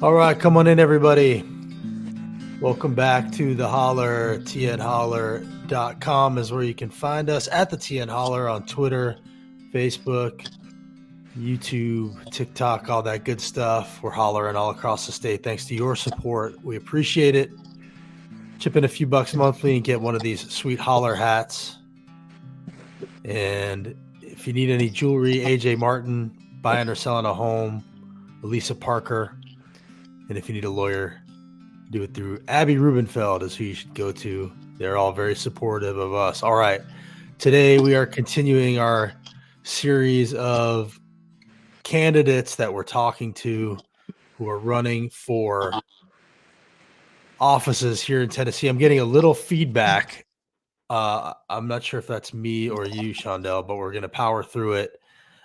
All right, come on in, everybody. Welcome back to the Holler. tnholler.com is where you can find us at the TN Holler on Twitter, Facebook, YouTube, TikTok, all that good stuff. We're hollering all across the state. Thanks to your support. We appreciate it. Chip in a few bucks monthly and get one of these sweet holler hats. And if you need any jewelry, AJ Martin, buying or selling a home, Elisa Parker. And if you need a lawyer, do it through Abby Rubenfeld is who you should go to. They're all very supportive of us. All right. Today we are continuing our series of candidates that we're talking to who are running for offices here in Tennessee. I'm getting a little feedback. I'm not sure if that's me or you, Shaundelle, but we're going to power through it.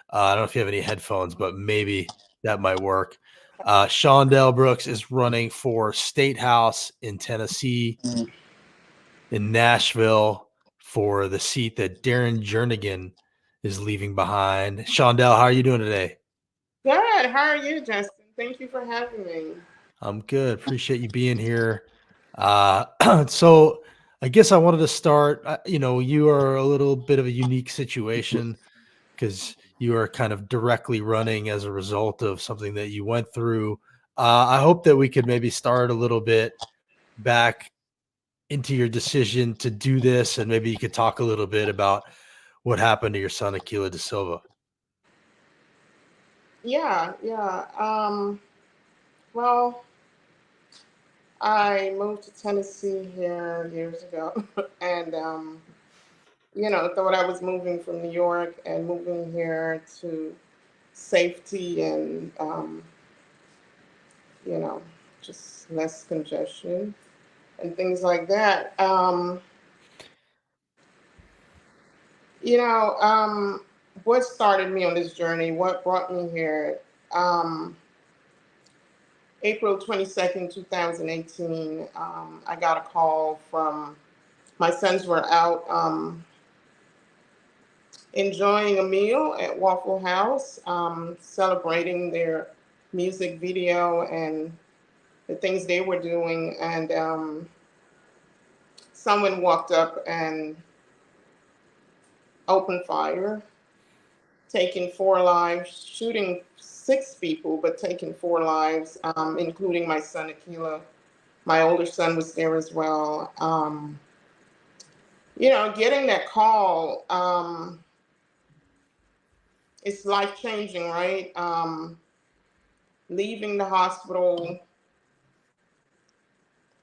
I don't know if you have any headphones, but maybe that might work. Shaundelle Brooks is running for State House in Tennessee, in Nashville, for the seat that Darren Jernigan is leaving behind. Shaundelle, how are you doing today? Good. How are you, Justin? Thank you for having me. I'm good. Appreciate you being here. So I guess I wanted to start, you are a little bit of a unique situation because you are kind of directly running as a result of something that you went through. I hope that we could maybe start a little bit back into your decision to do this, and maybe you could talk a little bit about what happened to your son, Aquila da Silva. Yeah. Well, I moved to Tennessee here years ago, and thought I was moving from New York and moving here to safety and you know, just less congestion and things like that. You know, um, what started me on this journey? What brought me here? Um, April 22nd, 2018, I got a call from my sons were out enjoying a meal at Waffle House, celebrating their music video and the things they were doing. And someone walked up and opened fire, taking four lives, shooting six people, but taking four lives, including my son, Aquila. My older son was there as well. Getting that call, it's life changing, right? Leaving the hospital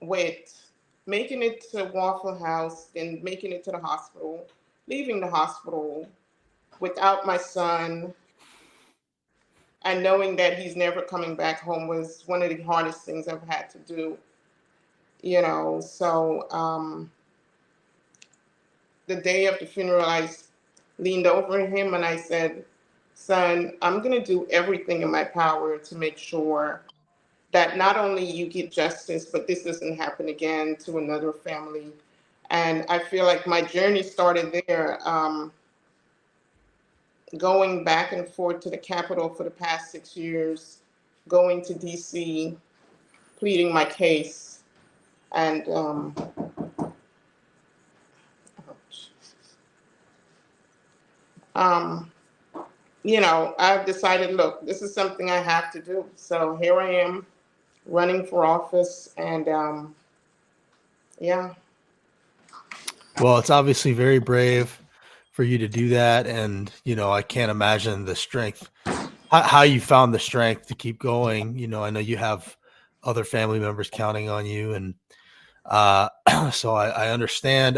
with making it to Waffle House, then making it to the hospital, leaving the hospital without my son, and knowing that he's never coming back home was one of the hardest things I've had to do. So the day of the funeral, I leaned over him and I said, "Son, I'm going to do everything in my power to make sure that not only you get justice, but this doesn't happen again to another family." And I feel like my journey started there, going back and forth to the Capitol for the past 6 years, going to DC, pleading my case, and um, I've decided, look, this is something I have to do. So here I am running for office, and yeah. Well, it's obviously very brave for you to do that. And, I can't imagine the strength, how you found the strength to keep going. I know you have other family members counting on you. And so I understand.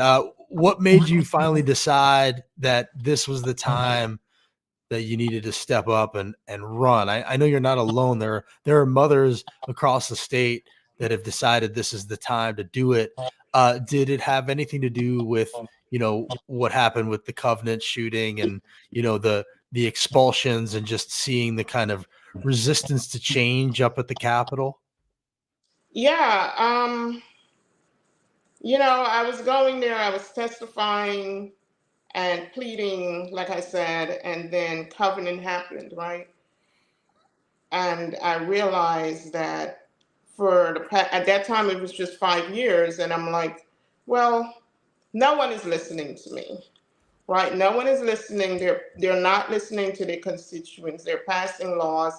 What made you finally decide that this was the time that you needed to step up and run? I know you're not alone. There are mothers across the state that have decided this is the time to do it. Did it have anything to do with what happened with the Covenant shooting and the expulsions and just seeing the kind of resistance to change up at the Capitol? Yeah, I was going there, I was testifying and pleading, like I said, and then Covenant happened, right? And I realized that at that time it was just 5 years, and I'm like, well, no one is listening to me, right? No one is listening. They're not listening to their constituents. They're passing laws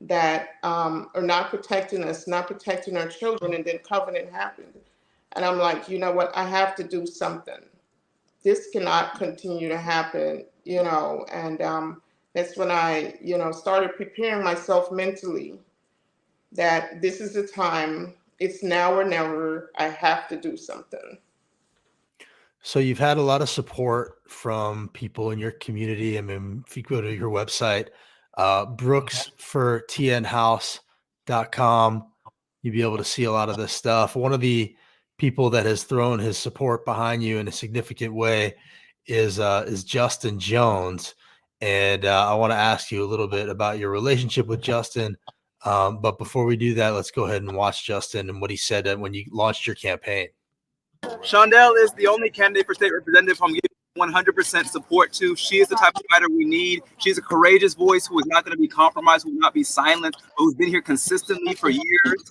that are not protecting us, not protecting our children, and then Covenant happened. And I'm like, you know what? I have to do something. This cannot continue to happen, and that's when I, started preparing myself mentally that this is the time, it's now or never, I have to do something. So you've had a lot of support from people in your community. I mean, if you go to your website, Brooks for tnhouse.com, you'll be able to see a lot of this stuff. One of the people that has thrown his support behind you in a significant way is Justin Jones. And I want to ask you a little bit about your relationship with Justin. But before we do that, let's go ahead and watch Justin and what he said when you launched your campaign. Shaundelle is the only candidate for state representative I'm giving 100% support to. She is the type of fighter we need. She's a courageous voice who is not going to be compromised, who will not be silent, who's been here consistently for years,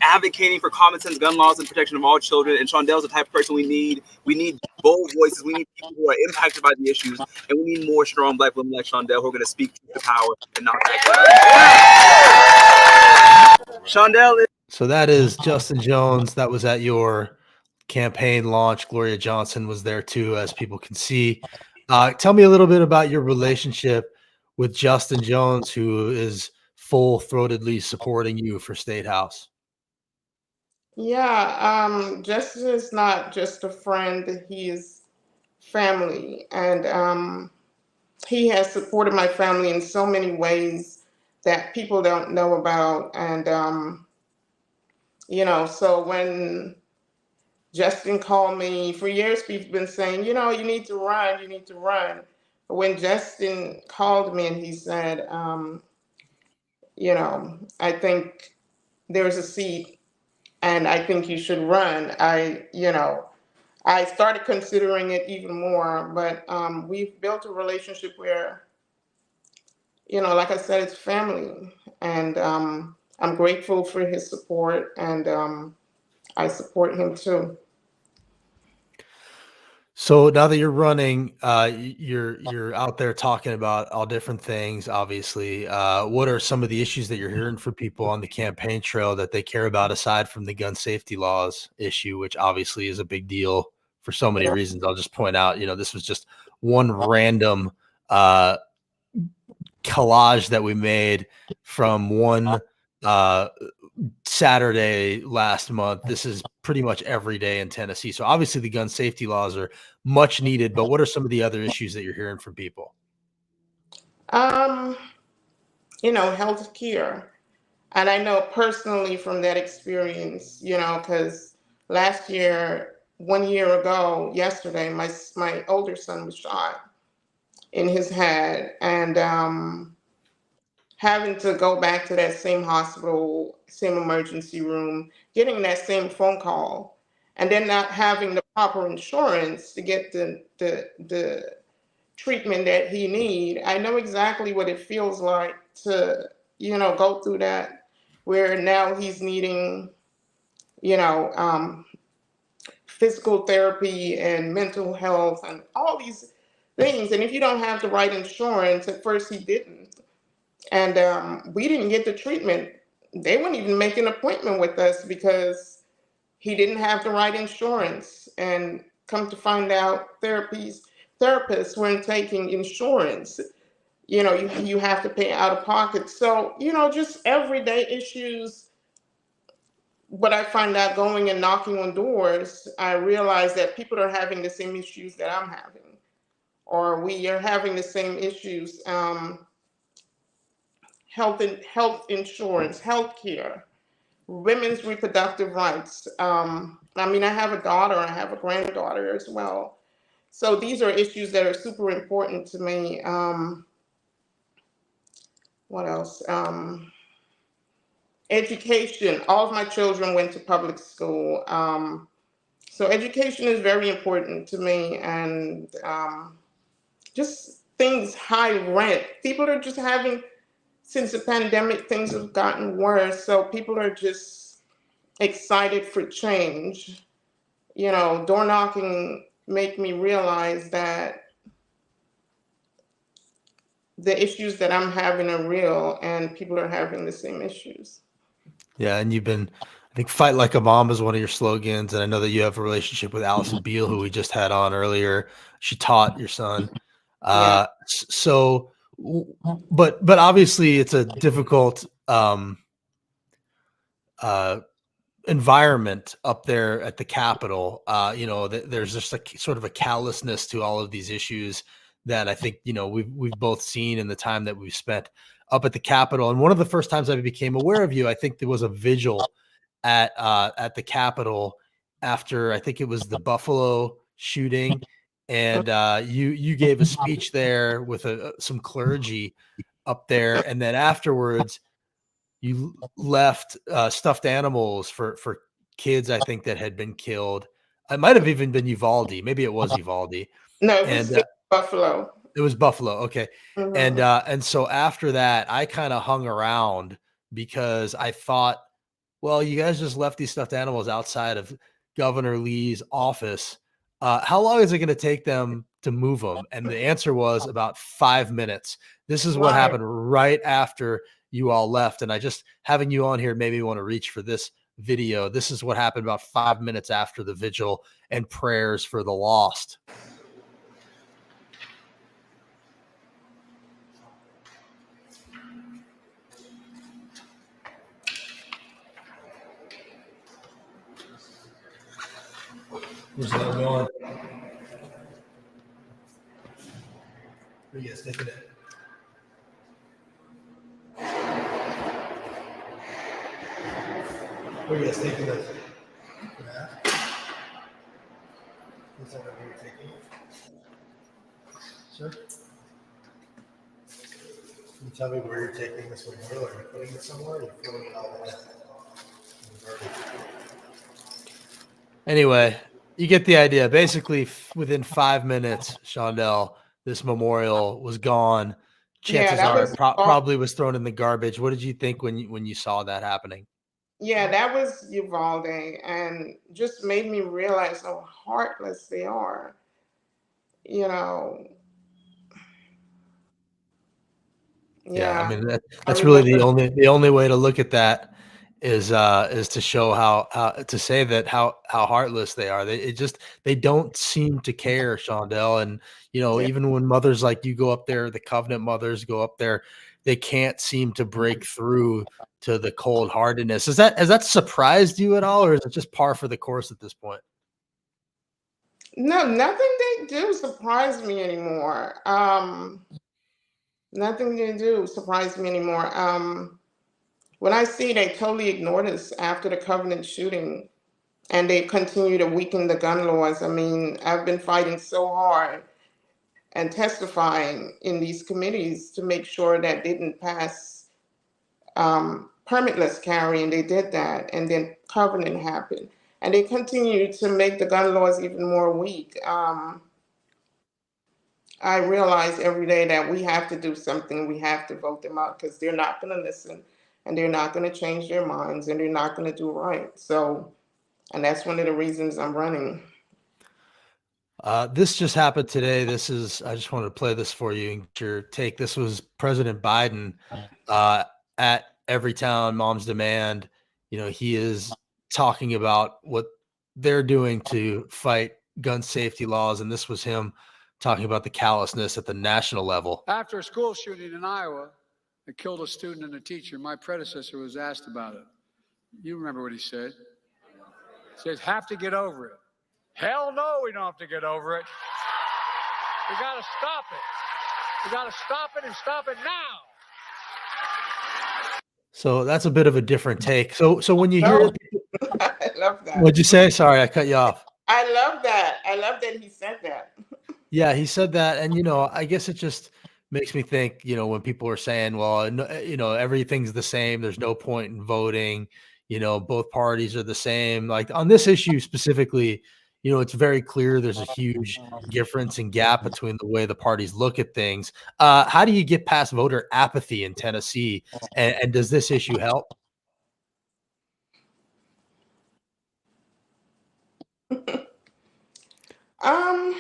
advocating for common sense gun laws and protection of all children. And Shaundelle's the type of person we need. We need bold voices. We need people who are impacted by the issues. And we need more strong Black women like Shaundelle who are going to speak to power and not back down. Shaundelle is. So that is Justin Jones. That was at your campaign launch. Gloria Johnson was there too, as people can see. Tell me a little bit about your relationship with Justin Jones, who is full-throatedly supporting you for State House. Yeah, Justin is not just a friend, he is family. And he has supported my family in so many ways that people don't know about. And, so when Justin called me, for years people been saying, you need to run, you need to run. But when Justin called me and he said, I think there's a seat and I think you should run, I started considering it even more. But we've built a relationship where, like I said, it's family. And I'm grateful for his support, and I support him too. So now that you're running, you're out there talking about all different things. Obviously, what are some of the issues that you're hearing from people on the campaign trail that they care about aside from the gun safety laws issue, which obviously is a big deal for so many reasons? I'll just point out, this was just one random collage that we made from one Saturday last month. This is pretty much every day in Tennessee. So obviously the gun safety laws are much needed, but what are some of the other issues that you're hearing from people? Health care. And I know personally from that experience, because last year, 1 year ago, yesterday, my older son was shot in his head, and having to go back to that same hospital, same emergency room, getting that same phone call, and then not having the proper insurance to get the treatment that he need. I know exactly what it feels like to, go through that, where now he's needing, you know, um, physical therapy and mental health and all these things. And if you don't have the right insurance, at first he didn't. And we didn't get the treatment. They wouldn't even make an appointment with us because he didn't have the right insurance. And come to find out, therapists weren't taking insurance. You have to pay out of pocket. So, just everyday issues. What I find out going and knocking on doors, I realize that people are having the same issues that I'm having, or we are having the same issues. Health insurance, health care, women's reproductive rights. I have a daughter, I have a granddaughter as well. So these are issues that are super important to me. What else? Education. All of my children went to public school. So education is very important to me. And just things, high rent. People are just having, since the pandemic, things have gotten worse. So people are just excited for change. You know, door knocking make me realize that the issues that I'm having are real and people are having the same issues. Yeah, and you've been, I think, "Fight like a mom" is one of your slogans, and I know that you have a relationship with Allison Beal, who we just had on earlier. She taught your son. Yeah. So, but obviously, it's a difficult uh, environment up there at the Capitol. You know, there's just a sort of a callousness to all of these issues that I think, you know, we've both seen in the time that we've spent up at the Capitol. And one of the first times I became aware of you, I think there was a vigil at the Capitol after, I think it was the Buffalo shooting, and you gave a speech there with some clergy up there, and then afterwards you left stuffed animals for kids, I think, that had been killed. It might have even been Uvalde. Maybe it was Uvalde, No, it was and just Buffalo. it was Buffalo. Okay. Mhm. And so after that, I kind of hung around because I thought, well, you guys just left these stuffed animals outside of Governor Lee's office. How long is it going to take them to move them? And the answer was about 5 minutes. This is what Right. happened right after you all left. And I just, having you on here made me want to reach for this video. This is what happened about 5 minutes after the vigil and prayers for the lost. Where's that going? Where you guys taking it? Where you guys taking this? Is that where you're taking it? Sir? Can you tell me where you're taking this memorial? Are you putting it somewhere? Or are you filling it all in? Anyway, you get the idea. Basically, within 5 minutes, Shaundelle, this memorial was gone. Yeah, Chances that are was it probably was thrown in the garbage. What did you think when you saw that happening? yeah, that was Uvalde, and just made me realize how heartless they are. You know, Yeah, I yeah, mean I that's really remember. the only way to look at that is to show how to say that how heartless they are. They don't seem to care, Shaundelle. And you know, Yeah. even when mothers like you go up there, the covenant mothers go up there, they can't seem to break through to the cold heartedness. Has that surprised you at all, or is it just par for the course at this point? No, nothing they do surprise me anymore. Nothing they do surprise me anymore. When I see they totally ignored us after the Covenant shooting and they continue to weaken the gun laws. I mean, I've been fighting so hard and testifying in these committees to make sure that they didn't pass permitless carry, and they did that. And then Covenant happened. And they continue to make the gun laws even more weak. I realize every day that we have to do something. We have to vote them out because they're not going to listen and they're not going to change their minds and they're not going to do right. So, and that's one of the reasons I'm running. This just happened today. I just wanted to play this for you and get your take. This was President Biden at Everytown Mom's Demand. You know, he is talking about what they're doing to fight gun safety laws. And this was him talking about the callousness at the national level. After a school shooting in Iowa that killed a student and a teacher, my predecessor was asked about it. You remember what he said? He said, have to get over it. Hell no, we don't have to get over it. We got to stop it. We got to stop it and stop it now. So that's a bit of a different take. So when you hear, I love that. what'd you say? Sorry, I cut you off. I love that. I love that he said that. Yeah, he said that. And, you know, I guess it just makes me think, you know, when people are saying, well, you know, everything's the same, there's no point in voting, you know, both parties are the same. Like on this issue specifically, you know, it's very clear there's a huge difference and gap between the way the parties look at things. How do you get past voter apathy in Tennessee? And does this issue help? Um,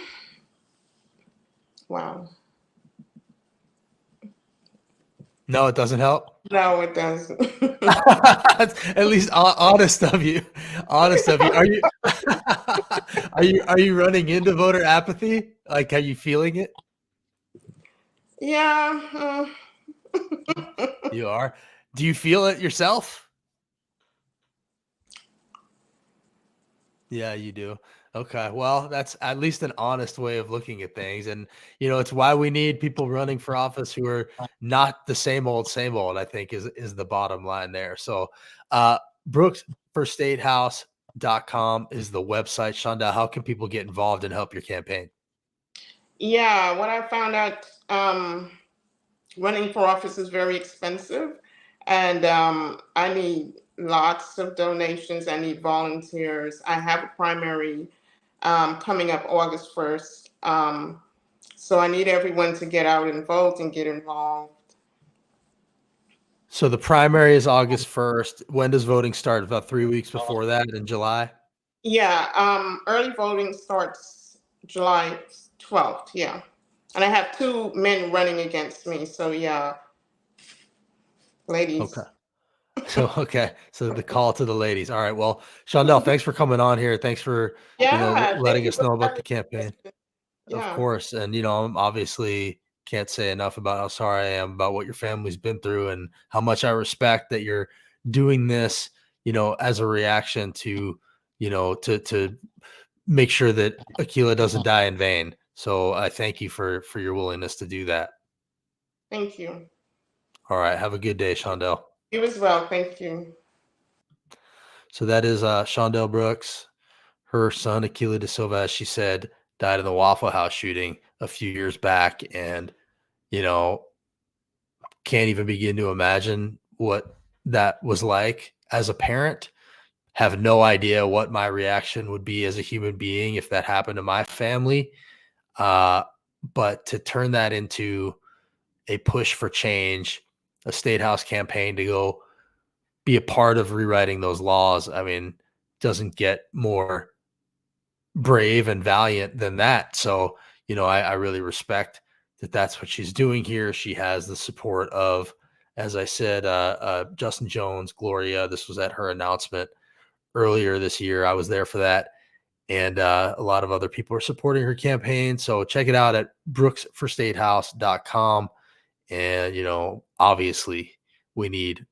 wow. No, it doesn't help. No, it doesn't. At least honest of you. Honest of you. Are you are you running into voter apathy? Like, are you feeling it? Yeah. You are. Do you feel it yourself? Yeah, you do. Okay. Well, that's at least an honest way of looking at things. And, it's why we need people running for office who are not the same old, I think is the bottom line there. So, Brooks for statehouse.com is the website. Shaundelle, how can people get involved and help your campaign? Yeah, what I found out, running for office is very expensive, and I need lots of donations. I need volunteers. I have a primary coming up August 1st. So I need everyone to get out and vote and get involved. So the primary is August 1st. When does voting start? About 3 weeks before that in July? Yeah, early voting starts July 12th. Yeah. And I have 2 men running against me. So yeah, ladies. Okay. So the call to the ladies. All right. Well, Shaundelle, thanks for coming on here. Thanks for, Yeah, thank letting you us for know about having the campaign. me. Of Yeah. course. And, I'm obviously can't say enough about how sorry I am about what your family's been through and how much I respect that you're doing this, as a reaction to, to make sure that Akilah doesn't die in vain. So I thank you for your willingness to do that. Thank you. All right. Have a good day, Shaundelle. You as well. Thank you. So that is Shaundelle Brooks. Her son, Akilah De Silva, as she said, died in the Waffle House shooting a few years back. And, can't even begin to imagine what that was like as a parent. Have no idea what my reaction would be as a human being if that happened to my family. But to turn that into a push for change, a state house campaign to go be a part of rewriting those laws, I mean, doesn't get more brave and valiant than that. So, I really respect that that's what she's doing here. She has the support of, as I said, Justin Jones, Gloria. This was at her announcement earlier this year. I was there for that. And a lot of other people are supporting her campaign. So check it out at brooksforstatehouse.com. And, obviously we need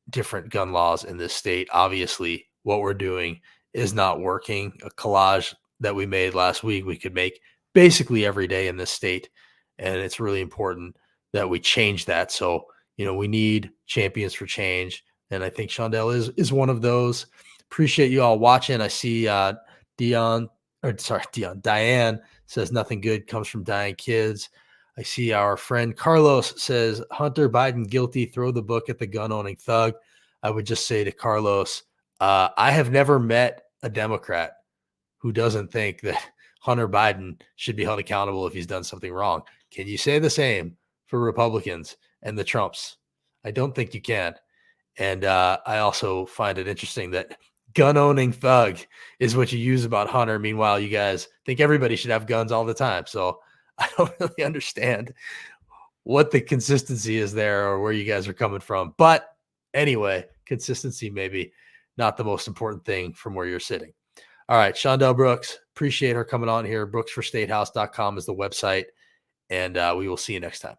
different gun laws in this state. Obviously, what we're doing is not working. A collage that we made last week, we could make basically every day in this state. And it's really important that we change that. So, we need champions for change. And I think Shaundelle is one of those. Appreciate you all watching. I see Diane says nothing good comes from dying kids. I see our friend Carlos says, Hunter Biden guilty, throw the book at the gun-owning thug. I would just say to Carlos, I have never met a Democrat who doesn't think that Hunter Biden should be held accountable if he's done something wrong. Can you say the same for Republicans and the Trumps? I don't think you can. And I also find it interesting that gun-owning thug is what you use about Hunter. Meanwhile, you guys think everybody should have guns all the time. So I don't really understand what the consistency is there or where you guys are coming from. But anyway, consistency maybe not the most important thing from where you're sitting. All right, Shaundelle Brooks, appreciate her coming on here. brooksforstatehouse.com is the website, and we will see you next time.